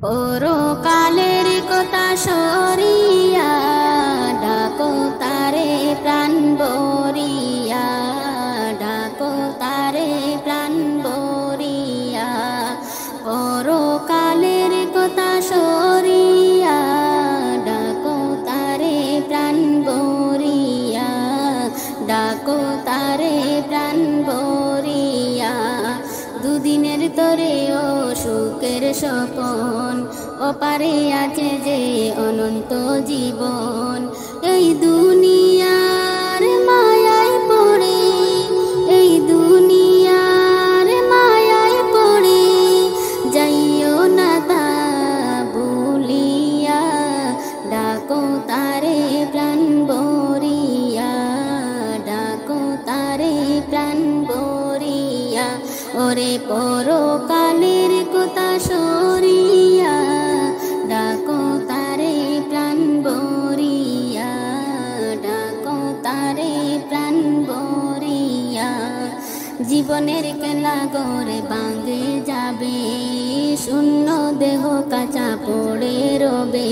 পরকালের কথা সরিয়া ডাকো তারে প্রাণ ভরিয়া, ডাকো তারে প্রাণ ভরিয়া। পরকালের কথা সরিয়া ডাকো তারে প্রাণ ভরিয়া, ডাকো তারে প্রাণ ভরিয়া। দুদিনের তরে ও সুখের স্বপন, ওপারে আছে যে অনন্ত জীবন। এই দুনিয়ার মায়ায় পড়ে, এই দুনিয়ার মায়ায় পড়ে যাইও না তা ভুলিয়া, ডাকো তারে প্রাণ ভরিয়া, ডাকো তারে প্রাণ ভরিয়া। ওরে পরকালের কথা সরিয়া ডাকো তারে প্রাণ ভরিয়া, ডাকো তারে প্রাণ ভরিয়া। জীবনের খেলা গড়ে ভাঙে যাবে, শূন্য দেহ কাঁচা পড়ে রবে।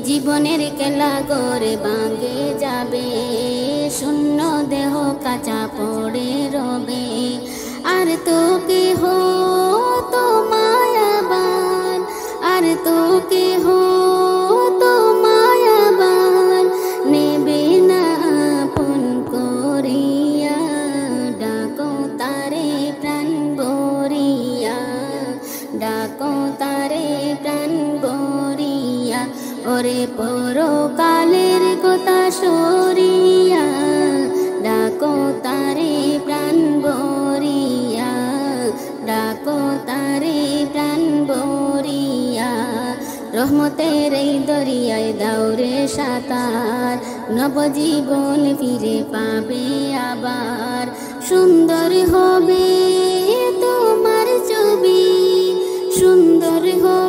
জীবনের খেলা গড়ে ভাঙে যাবে, শূন্য দেহ কাঁচা পড়ে রবে। আর তো কেহ তো মায়াবান, আর তো কেহ তো মায়াবান নেবে না আপন করিয়া, ডাকো তারে প্রাণ ভরিয়া, ডাকো তারে প্রাণ ভরিয়া। ওরে পরকালের কথা সরিয়া ডাকো তারে প্রাণ ভরিয়া, ডাকো তারে প্রাণ ভরিয়া। রহমতের এই দরিয়ায় দাউরে সাঁতার, নবজীবন ফিরে পাবে আবার। সুন্দর হবে তোমার ছবি, সুন্দর হবে